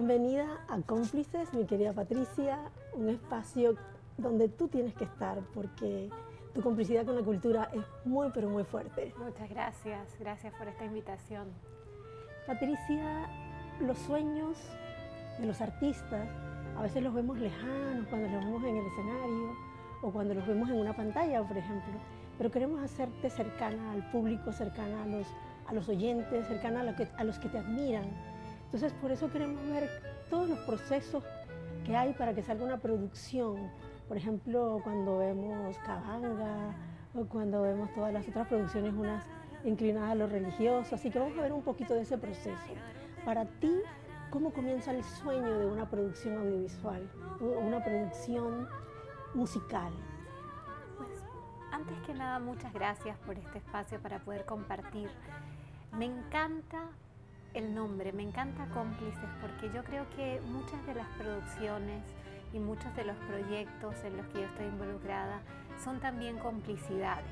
Bienvenida a Cómplices, mi querida Patricia, un espacio donde tú tienes que estar porque tu complicidad con la cultura es muy, pero muy fuerte. Muchas gracias, gracias por esta invitación. Patricia, los sueños de los artistas a veces los vemos lejanos cuando los vemos en el escenario o cuando los vemos en una pantalla, por ejemplo, pero queremos hacerte cercana al público, cercana a los oyentes, cercana a los que te admiran. Entonces, por eso queremos ver todos los procesos que hay para que salga una producción. Por ejemplo, cuando vemos Cabanga o cuando vemos todas las otras producciones, unas inclinadas a lo religioso. Así que vamos a ver un poquito de ese proceso. Para ti, ¿cómo comienza el sueño de una producción audiovisual o una producción musical? Pues, antes que nada, muchas gracias por este espacio para poder compartir. Me encanta el nombre, me encanta Cómplices, porque yo creo que muchas de las producciones y muchos de los proyectos en los que yo estoy involucrada son también complicidades.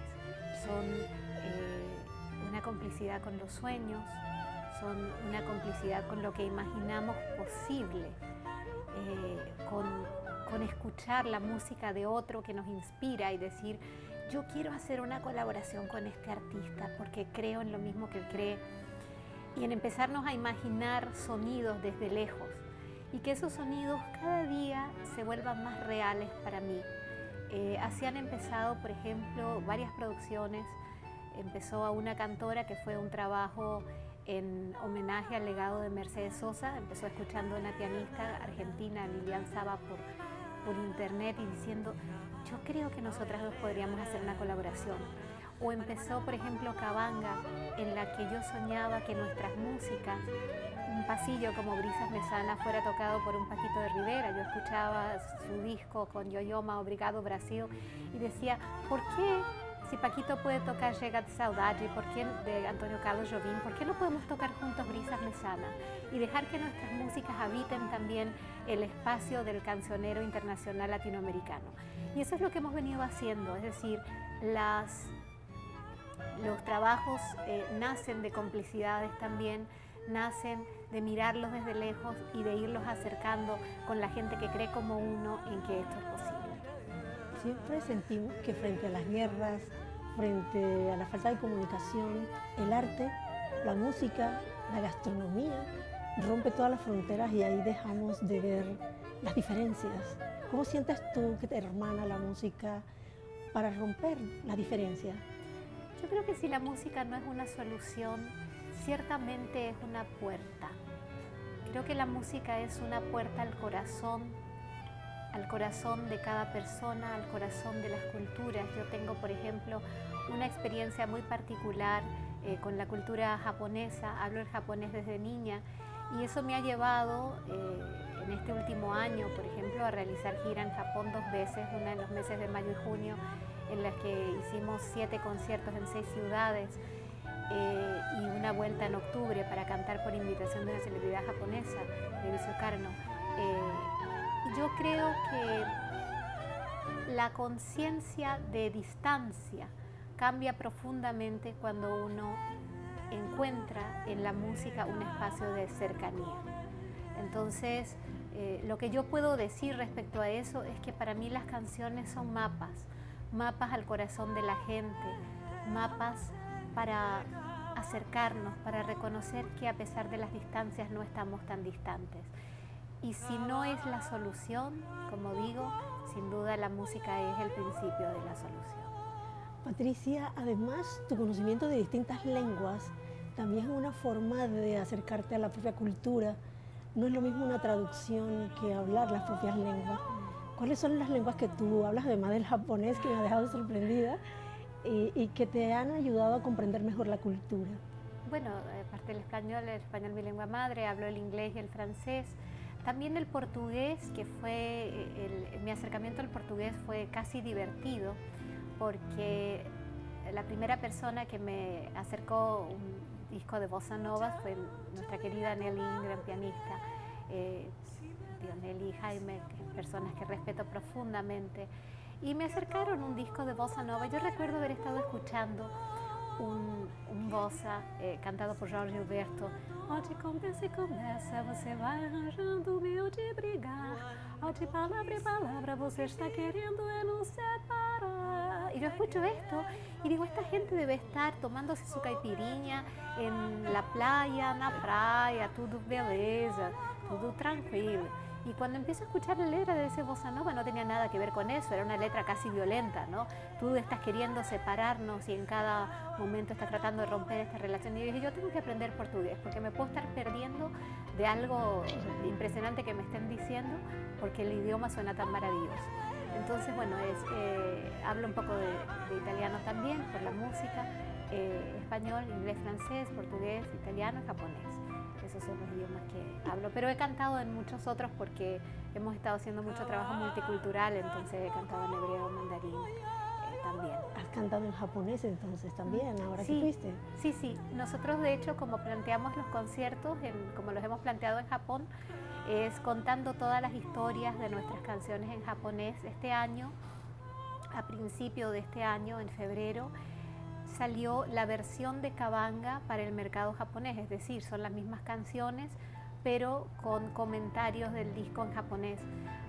Son una complicidad con los sueños, son una complicidad con lo que imaginamos posible, con escuchar la música de otro que nos inspira y decir, yo quiero hacer una colaboración con este artista porque creo en lo mismo que él cree, y en empezarnos a imaginar sonidos desde lejos y que esos sonidos cada día se vuelvan más reales para mí. Así han empezado, por ejemplo, varias producciones. Empezó a una cantora que fue un trabajo en homenaje al legado de Mercedes Sosa. Empezó escuchando a una pianista argentina, Lilian Saba, por internet y diciendo, yo creo que nosotras dos podríamos hacer una colaboración. O empezó, por ejemplo, Cabanga, en la que yo soñaba que nuestras músicas, un pasillo como Brisas Mesana, fuera tocado por un Paquito de Rivera. Yo escuchaba su disco con Yoyoma, Obrigado Brasil, y decía, ¿por qué si Paquito puede tocar Chega de Saudade, ¿por qué de Antonio Carlos Jobim, por qué no podemos tocar juntos Brisas Mesana? Y dejar que nuestras músicas habiten también el espacio del cancionero internacional latinoamericano. Y eso es lo que hemos venido haciendo, es decir, los trabajos nacen de complicidades también, nacen de mirarlos desde lejos y de irlos acercando con la gente que cree como uno en que esto es posible. Siempre sentimos que frente a las guerras, frente a la falta de comunicación, el arte, la música, la gastronomía, rompe todas las fronteras y ahí dejamos de ver las diferencias. ¿Cómo sientes tú que te hermana la música para romper la diferencia? Yo creo que si la música no es una solución, ciertamente es una puerta. Creo que la música es una puerta al corazón de cada persona, al corazón de las culturas. Yo tengo, por ejemplo, una experiencia muy particular con la cultura japonesa. Hablo el japonés desde niña y eso me ha llevado en este último año, por ejemplo, a realizar gira en Japón 2 veces, una en los meses de mayo y junio, en las que hicimos 7 conciertos en 6 ciudades y una vuelta en octubre para cantar por invitación de una celebridad japonesa, Ebisu Karno. Yo creo que la conciencia de distancia cambia profundamente cuando uno encuentra en la música un espacio de cercanía. Entonces, lo que yo puedo decir respecto a eso es que para mí las canciones son mapas al corazón de la gente, mapas para acercarnos, para reconocer que a pesar de las distancias no estamos tan distantes. Y si no es la solución, como digo, sin duda la música es el principio de la solución. Patricia, además tu conocimiento de distintas lenguas también es una forma de acercarte a la propia cultura. No es lo mismo una traducción que hablar las propias lenguas. ¿Cuáles son las lenguas que tú hablas, además del japonés, que me ha dejado sorprendida, y que te han ayudado a comprender mejor la cultura? Bueno, aparte del español mi lengua madre, hablo el inglés y el francés. También el portugués, que fue, mi acercamiento al portugués fue casi divertido, porque la primera persona que me acercó un disco de bossa nova fue nuestra querida Nelly Ingram, pianista, Nelly y Jaime, personas que respeto profundamente, y me acercaron un disco de bossa nova. Yo recuerdo haber estado escuchando un bossa cantado por Jorge Gilberto, Onde começa e começa, você vai arranjando o meio de brigar. Onde palavra e palavra você está querendo é nos separar. Y yo escucho esto y digo, esta gente debe estar tomándose su caipirinha en la playa, na praia, tudo beleza, tudo tranquilo. Y cuando empiezo a escuchar la letra de ese bossa nova no tenía nada que ver con eso, era una letra casi violenta, ¿no? Tú estás queriendo separarnos y en cada momento estás tratando de romper esta relación. Y yo dije, yo tengo que aprender portugués porque me puedo estar perdiendo de algo impresionante que me estén diciendo porque el idioma suena tan maravilloso. Entonces, bueno, hablo un poco de italiano también por la música, español, inglés, francés, portugués, italiano y japonés. Esos son los idiomas que hablo, pero he cantado en muchos otros porque hemos estado haciendo mucho trabajo multicultural, entonces he cantado en hebreo, mandarín también. ¿Has cantado en japonés entonces también, ahora sí, que fuiste? Sí, sí. Nosotros de hecho como planteamos los conciertos, como los hemos planteado en Japón, es contando todas las historias de nuestras canciones en japonés. Este año, a principio de este año, en febrero, salió la versión de Kabanga para el mercado japonés, es decir, son las mismas canciones, pero con comentarios del disco en japonés.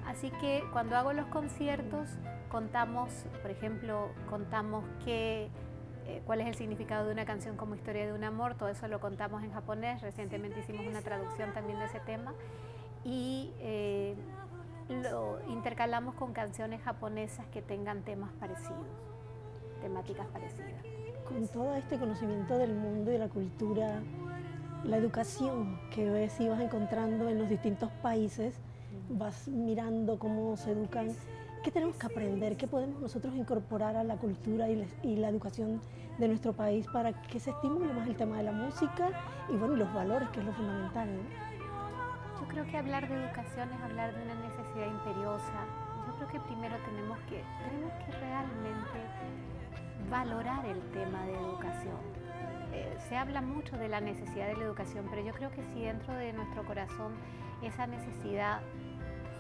Así que cuando hago los conciertos, contamos, por ejemplo, cuál es el significado de una canción como Historia de un amor, todo eso lo contamos en japonés. Recientemente hicimos una traducción también de ese tema y lo intercalamos con canciones japonesas que tengan temas parecidos, temáticas parecidas. Con todo este conocimiento del mundo y la cultura, la educación que ves y vas encontrando en los distintos países, vas mirando cómo se educan, ¿qué tenemos que aprender? ¿Qué podemos nosotros incorporar a la cultura y la educación de nuestro país para que se estimule más el tema de la música y bueno, los valores, que es lo fundamental, ¿no? Yo creo que hablar de educación es hablar de una necesidad imperiosa. Yo creo que primero tenemos que realmente valorar el tema de educación. Se habla mucho de la necesidad de la educación, pero yo creo que si dentro de nuestro corazón esa necesidad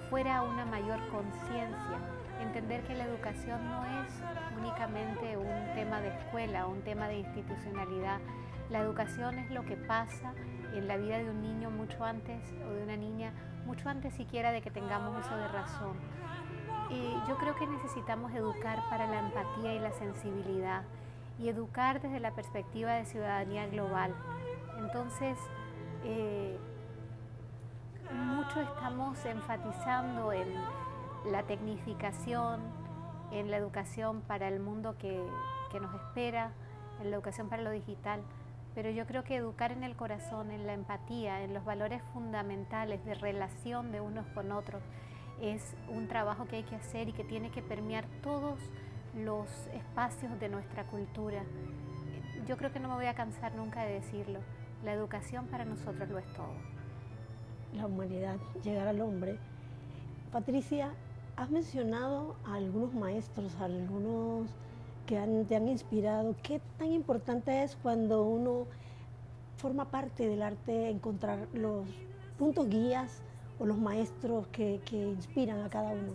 fuera una mayor conciencia, entender que la educación no es únicamente un tema de escuela o un tema de institucionalidad. La educación es lo que pasa en la vida de un niño mucho antes o de una niña, mucho antes siquiera de que tengamos uso de razón. Y yo creo que necesitamos educar para la empatía y la sensibilidad y educar desde la perspectiva de ciudadanía global. Entonces, mucho estamos enfatizando en la tecnificación, en la educación para el mundo que nos espera, en la educación para lo digital, pero yo creo que educar en el corazón, en la empatía, en los valores fundamentales de relación de unos con otros, es un trabajo que hay que hacer y que tiene que permear todos los espacios de nuestra cultura. Yo creo que no me voy a cansar nunca de decirlo, la educación para nosotros lo es todo. La humanidad, llegar al hombre. Patricia, has mencionado a algunos maestros, a algunos que te han inspirado. ¿Qué tan importante es cuando uno forma parte del arte encontrar los puntos guías o los maestros que inspiran a cada uno?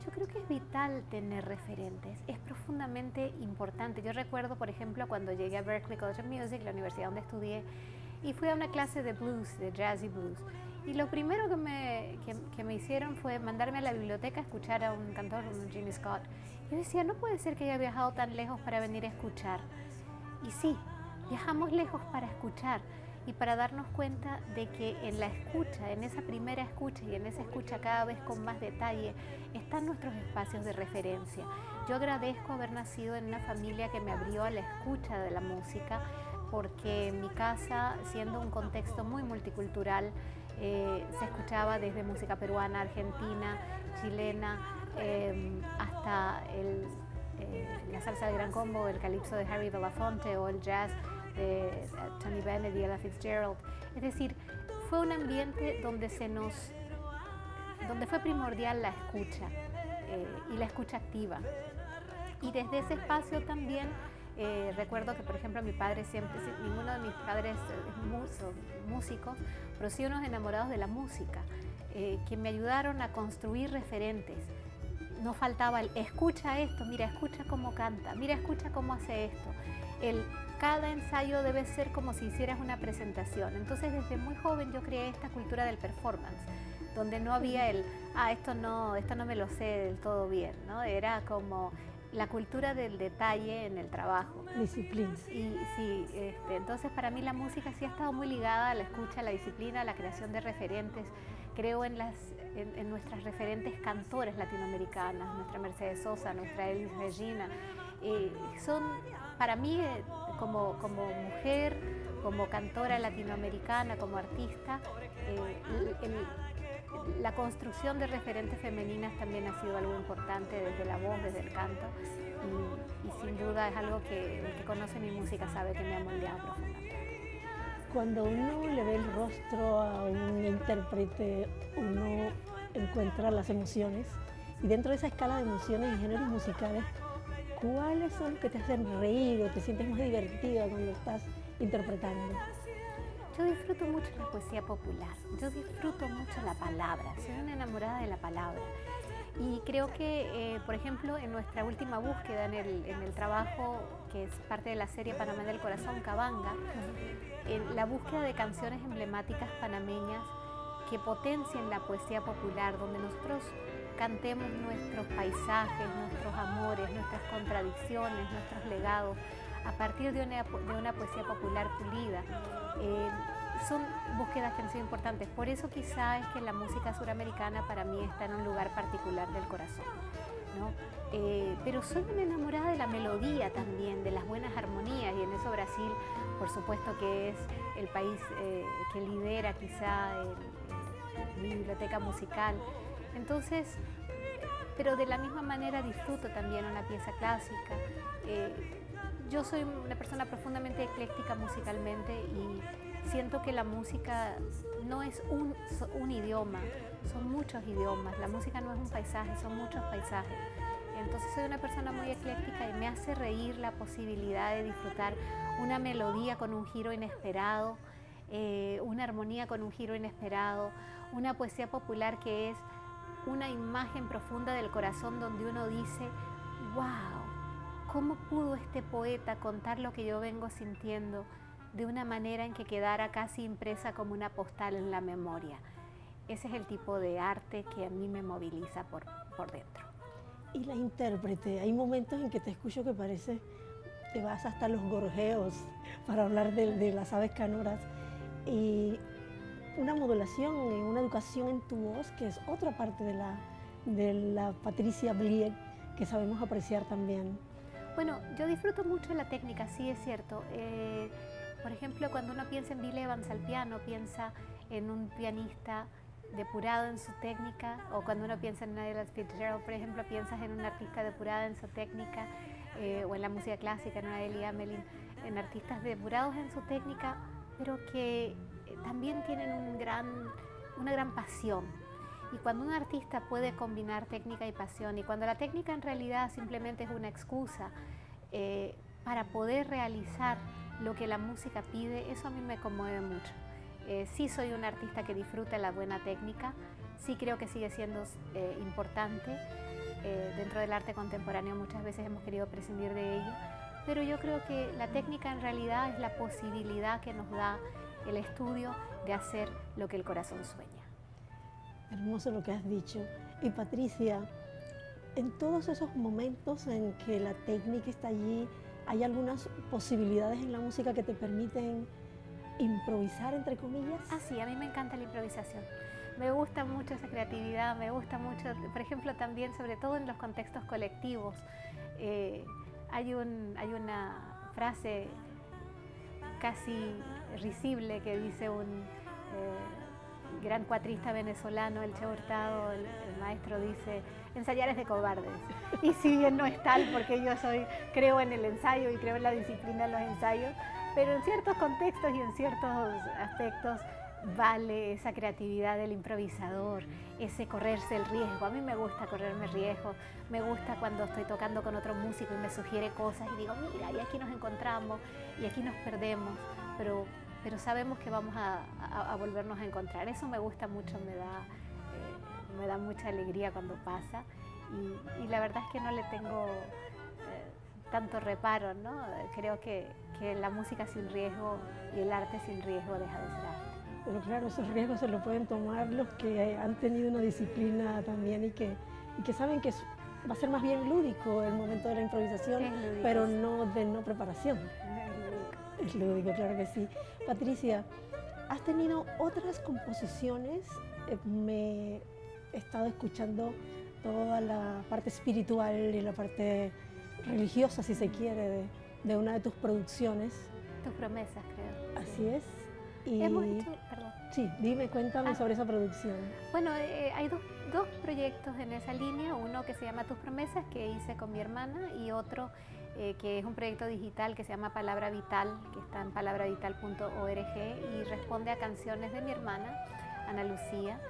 Yo creo que es vital tener referentes, es profundamente importante. Yo recuerdo, por ejemplo, cuando llegué a Berklee College of Music, la universidad donde estudié, y fui a una clase de blues, de jazz y blues. Y lo primero que me hicieron fue mandarme a la biblioteca a escuchar a un cantor, un Jimmy Scott. Yo decía, no puede ser que haya viajado tan lejos para venir a escuchar. Y sí, viajamos lejos para escuchar y para darnos cuenta de que en la escucha, en esa primera escucha y en esa escucha cada vez con más detalle, están nuestros espacios de referencia. Yo agradezco haber nacido en una familia que me abrió a la escucha de la música, porque en mi casa, siendo un contexto muy multicultural, se escuchaba desde música peruana, argentina, chilena, hasta la salsa de Gran Combo, el calipso de Harry Belafonte o el jazz de Tony Bennett y Ella Fitzgerald. Es decir, fue un ambiente donde fue primordial la escucha y la escucha activa. Y desde ese espacio también recuerdo que, por ejemplo, mi padre ninguno de mis padres es músicos, pero sí unos enamorados de la música, que me ayudaron a construir referentes. no faltaba el escucha esto, mira, escucha cómo canta, mira, escucha cómo hace esto. Cada ensayo debe ser como si hicieras una presentación. Entonces desde muy joven yo creé esta cultura del performance, donde no había esto no me lo sé del todo bien, ¿no? Era como la cultura del detalle en el trabajo. Disciplina. Y sí, entonces para mí la música sí ha estado muy ligada a la escucha, a la disciplina, a la creación de referentes. Creo en nuestras referentes cantoras latinoamericanas, nuestra Mercedes Sosa, nuestra Elis Regina. Son para mí, como mujer, como cantora latinoamericana, como artista, la construcción de referentes femeninas también ha sido algo importante desde la voz, desde el canto, y sin duda es algo que el que conoce mi música sabe que me ha moldeado profundamente. Cuando uno le ve el rostro a un intérprete, uno encuentra las emociones, y dentro de esa escala de emociones y géneros musicales, ¿cuáles son los que te hacen reír o te sientes más divertida cuando estás interpretando? Yo disfruto mucho la poesía popular, yo disfruto mucho la palabra, soy una enamorada de la palabra. Y creo que, por ejemplo, en nuestra última búsqueda en el trabajo, que es parte de la serie Panamá del Corazón, Cabanga, en la búsqueda de canciones emblemáticas panameñas que potencien la poesía popular, donde nosotros cantemos nuestros paisajes, nuestros amores, nuestras contradicciones, nuestros legados, a partir de una poesía popular pulida. Son búsquedas que han sido importantes. Por eso quizá es que la música suramericana para mí está en un lugar particular del corazón, ¿no? Pero soy una enamorada de la melodía también, de las buenas armonías, y en eso Brasil, por supuesto que es el país que lidera quizá la biblioteca musical. Entonces, pero de la misma manera disfruto también una pieza clásica. Yo soy una persona profundamente ecléctica musicalmente y siento que la música no es un idioma, son muchos idiomas. La música no es un paisaje, son muchos paisajes. Entonces soy una persona muy ecléctica y me hace reír la posibilidad de disfrutar una melodía con un giro inesperado, una armonía con un giro inesperado, una poesía popular que es una imagen profunda del corazón donde uno dice, wow, ¿cómo pudo este poeta contar lo que yo vengo sintiendo de una manera en que quedara casi impresa como una postal en la memoria? Ese es el tipo de arte que a mí me moviliza por dentro. Y la intérprete, hay momentos en que te escucho que parece, te vas hasta los gorjeos para hablar de las aves canoras, y una modulación, una educación en tu voz, que es otra parte de la Patricia Blier que sabemos apreciar también. Bueno, yo disfruto mucho la técnica, sí es cierto. Por ejemplo, cuando uno piensa en Bill Evans al piano, piensa en un pianista depurado en su técnica, o cuando uno piensa en Ella Fitzgerald, por ejemplo, piensas en un artista depurado en su técnica, o en la música clásica, en una Elie Amelin, en artistas depurados en su técnica, pero que también tienen una gran pasión. Y cuando un artista puede combinar técnica y pasión, y cuando la técnica en realidad simplemente es una excusa para poder realizar lo que la música pide, eso a mí me conmueve mucho. Sí soy un artista que disfruta la buena técnica, sí creo que sigue siendo importante. Dentro del arte contemporáneo muchas veces hemos querido prescindir de ello, pero yo creo que la técnica en realidad es la posibilidad que nos da el estudio de hacer lo que el corazón sueña. Hermoso lo que has dicho. Y Patricia, en todos esos momentos en que la técnica está allí, ¿hay algunas posibilidades en la música que te permiten improvisar, entre comillas? Ah, sí, a mí me encanta la improvisación. Me gusta mucho esa creatividad, me gusta mucho, por ejemplo, también, sobre todo en los contextos colectivos. Hay una frase casi risible que dice un gran cuatrista venezolano, el Che Hurtado, el maestro, dice: ensayar es de cobardes. Y si bien no es tal, porque yo creo en el ensayo y creo en la disciplina de los ensayos, pero en ciertos contextos y en ciertos aspectos vale esa creatividad del improvisador, ese correrse el riesgo. A mí me gusta correrme riesgo, me gusta cuando estoy tocando con otro músico y me sugiere cosas y digo, mira, y aquí nos encontramos y aquí nos perdemos, pero sabemos que vamos a volvernos a encontrar. Eso me gusta mucho, me da mucha alegría cuando pasa. y la verdad es que no le tengo tanto reparo, ¿no? Creo que la música sin riesgo y el arte sin riesgo deja de ser arte. Pero claro, esos riesgos se los pueden tomar los que han tenido una disciplina también y que saben que va a ser más bien lúdico el momento de la improvisación, pero no de no preparación. Es lúdico, claro que sí. Patricia, ¿has tenido otras composiciones? Me he estado escuchando toda la parte espiritual y la parte religiosa, si se quiere, de una de tus producciones. Tus promesas, creo. Así es. Y hemos hecho, perdón. Sí, cuéntame sobre esa producción. Bueno, hay dos proyectos en esa línea, uno que se llama Tus promesas, que hice con mi hermana, y otro que es un proyecto digital que se llama Palabra Vital, que está en palabravital.org y responde a canciones de mi hermana, Ana Lucía,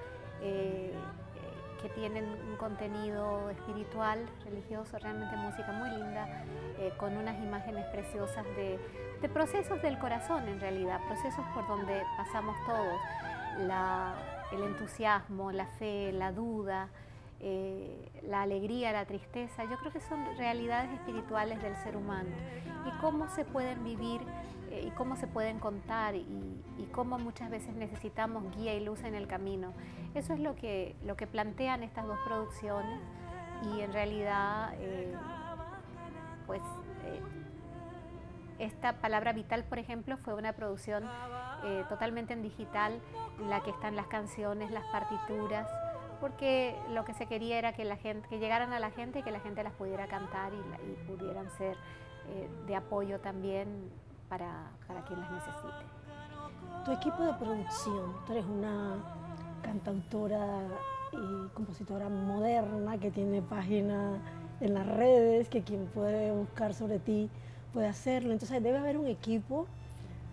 que tienen un contenido espiritual, religioso, realmente música muy linda, con unas imágenes preciosas de procesos del corazón en realidad, procesos por donde pasamos todos, el entusiasmo, la fe, la duda, la alegría, la tristeza. Yo creo que son realidades espirituales del ser humano y cómo se pueden vivir y cómo se pueden contar y cómo muchas veces necesitamos guía y luz en el camino. Eso es lo que plantean estas dos producciones y en realidad esta Palabra Vital, por ejemplo, fue una producción totalmente en digital, en la que están las canciones, las partituras, porque lo que se quería era que llegaran a la gente y que la gente las pudiera cantar y pudieran ser de apoyo también para quien las necesite. Tu equipo de producción, tú eres una cantautora y compositora moderna que tiene página en las redes, que quien puede buscar sobre ti puede hacerlo. Entonces debe haber un equipo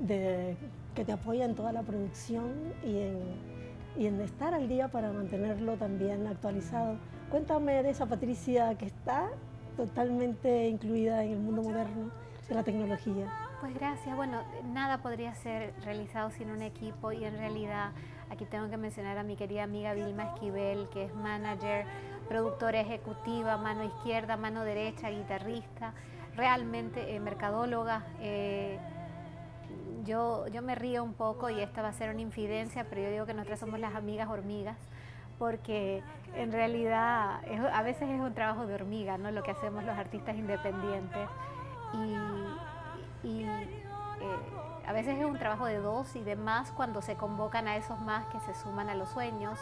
que te apoya en toda la producción y en estar al día para mantenerlo también actualizado. Cuéntame de esa Patricia que está totalmente incluida en el mundo moderno de la tecnología. Pues gracias. Bueno, nada podría ser realizado sin un equipo y en realidad aquí tengo que mencionar a mi querida amiga Vilma Esquivel, que es manager, productora ejecutiva, mano izquierda, mano derecha, guitarrista, realmente mercadóloga. Yo me río un poco y esta va a ser una infidencia, pero yo digo que nosotras somos las amigas hormigas, porque en realidad a veces es un trabajo de hormiga, ¿no? Lo que hacemos los artistas independientes y a veces es un trabajo de dos y de más cuando se convocan a esos más que se suman a los sueños.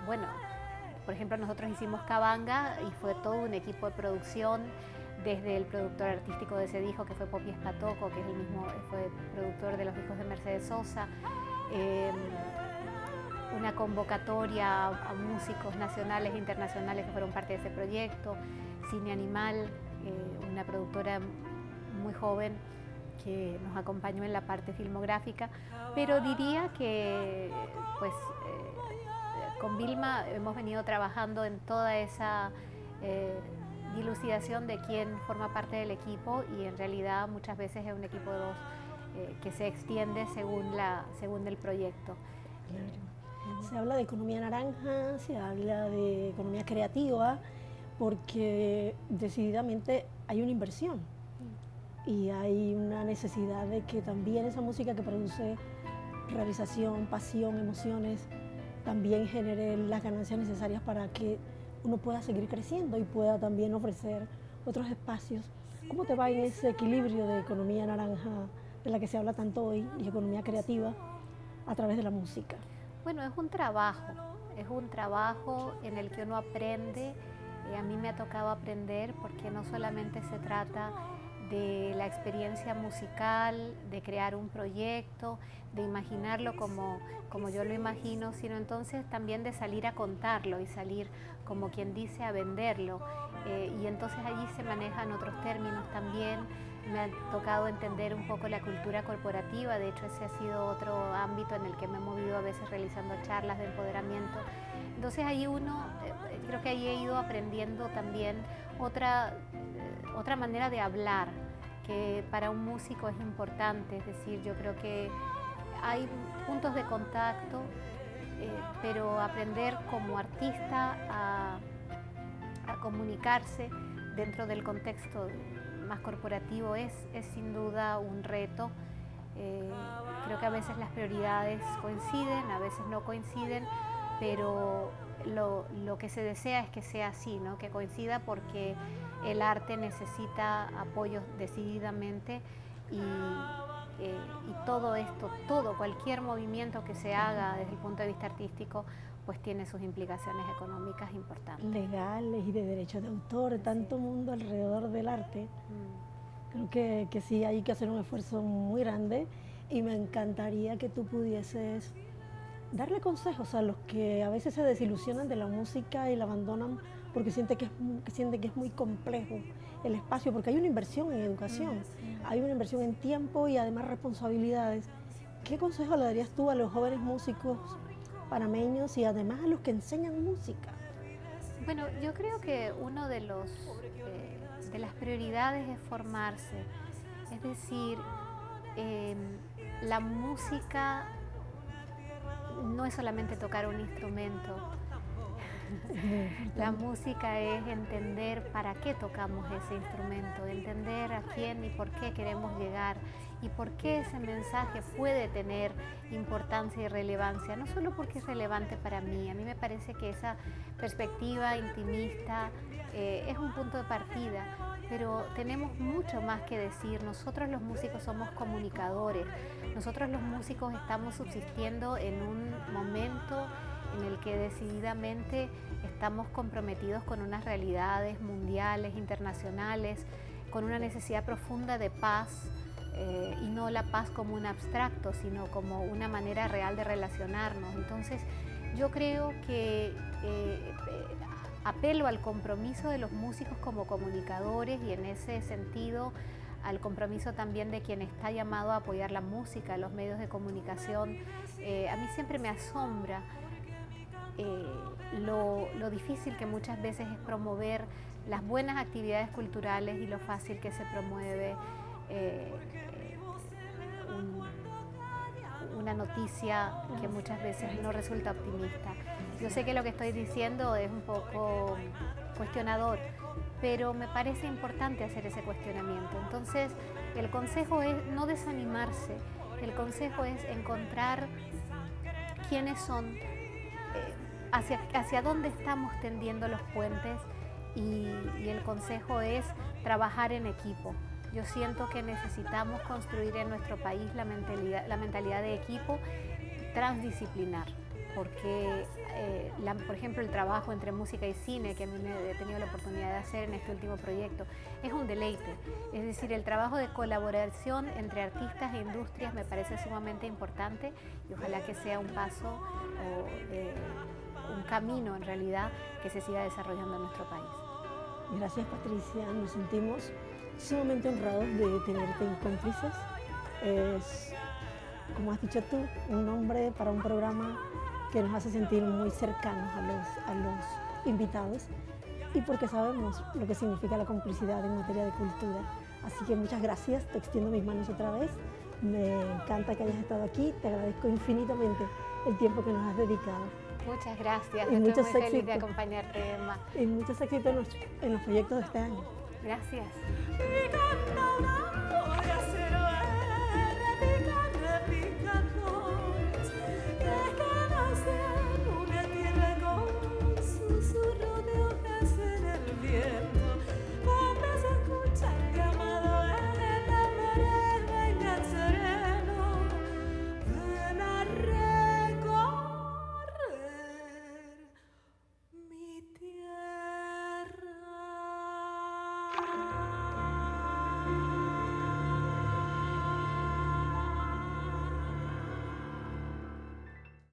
Bueno, por ejemplo, nosotros hicimos Cabanga y fue todo un equipo de producción, desde el productor artístico de ese disco, que fue Popi Espatoco, que es el mismo, fue productor de los discos de Mercedes Sosa, una convocatoria a músicos nacionales e internacionales que fueron parte de ese proyecto, Cine Animal, una productora muy joven que nos acompañó en la parte filmográfica, pero diría que pues con Vilma hemos venido trabajando en toda esa dilucidación de quién forma parte del equipo y en realidad muchas veces es un equipo de dos que se extiende según el proyecto. Claro. Se habla de economía naranja, se habla de economía creativa, porque decididamente hay una inversión y hay una necesidad de que también esa música que produce realización, pasión, emociones, también genere las ganancias necesarias para que uno pueda seguir creciendo y pueda también ofrecer otros espacios. ¿Cómo te va en ese equilibrio de economía naranja de la que se habla tanto hoy y economía creativa a través de la música? Bueno, es un trabajo en el que uno aprende. A mí me ha tocado aprender porque no solamente se trata de la experiencia musical, de crear un proyecto, de imaginarlo como yo lo imagino, sino entonces también de salir a contarlo y salir, como quien dice, a venderlo. Y entonces allí se manejan otros términos también. Me ha tocado entender un poco la cultura corporativa, de hecho ese ha sido otro ámbito en el que me he movido a veces realizando charlas de empoderamiento. Entonces ahí creo que ahí he ido aprendiendo también otra manera de hablar, que para un músico es importante, es decir, yo creo que hay puntos de contacto pero aprender como artista a comunicarse dentro del contexto más corporativo es sin duda un reto. Creo que a veces las prioridades coinciden, a veces no coinciden, pero lo que se desea es que sea así, ¿no? Que coincida, porque el arte necesita apoyo decididamente y todo esto, cualquier movimiento que se haga desde el punto de vista artístico, pues tiene sus implicaciones económicas importantes. Legales y de derechos de autor, tanto mundo alrededor del arte. Creo que sí hay que hacer un esfuerzo muy grande y me encantaría que tú pudieses darle consejos a los que a veces se desilusionan de la música y la abandonan porque sienten que es muy complejo el espacio, porque hay una inversión en educación, hay una inversión en tiempo y además responsabilidades. ¿Qué consejo le darías tú a los jóvenes músicos panameños y además a los que enseñan música? Bueno, yo creo que uno de las prioridades es formarse, es decir, la música no es solamente tocar un instrumento. La música es entender para qué tocamos ese instrumento, entender a quién y por qué queremos llegar y por qué ese mensaje puede tener importancia y relevancia, no solo porque es relevante para mí. A mí me parece que esa perspectiva intimista es un punto de partida, pero tenemos mucho más que decir. Nosotros los músicos somos comunicadores, nosotros los músicos estamos subsistiendo en un momento en el que decididamente estamos comprometidos con unas realidades mundiales, internacionales, con una necesidad profunda de paz, y no la paz como un abstracto, sino como una manera real de relacionarnos. Entonces, yo creo que apelo al compromiso de los músicos como comunicadores y en ese sentido al compromiso también de quien está llamado a apoyar la música, los medios de comunicación. A mí siempre me asombra lo difícil que muchas veces es promover las buenas actividades culturales y lo fácil que se promueve una noticia que muchas veces no resulta optimista. Yo sé que lo que estoy diciendo es un poco cuestionador, pero me parece importante hacer ese cuestionamiento. Entonces, el consejo es no desanimarse, el consejo es encontrar quiénes son, hacia dónde estamos tendiendo los puentes y el consejo es trabajar en equipo. Yo siento que necesitamos construir en nuestro país la mentalidad de equipo transdisciplinar, porque por ejemplo el trabajo entre música y cine que a mí me he tenido la oportunidad de hacer en este último proyecto es un deleite. Es decir, el trabajo de colaboración entre artistas e industrias me parece sumamente importante y ojalá que sea un paso o un camino en realidad que se siga desarrollando en nuestro país. Gracias, Patricia, nos sentimos sumamente honrados de tenerte en Cómplices. Es, como has dicho tú, un nombre para un programa que nos hace sentir muy cercanos a los invitados y porque sabemos lo que significa la complicidad en materia de cultura. Así que muchas gracias, te extiendo mis manos otra vez. Me encanta que hayas estado aquí, te agradezco infinitamente el tiempo que nos has dedicado. Muchas gracias, y estoy muy feliz de acompañarte, Emma. Y muchos éxitos en los proyectos de este año. Gracias. Tierra.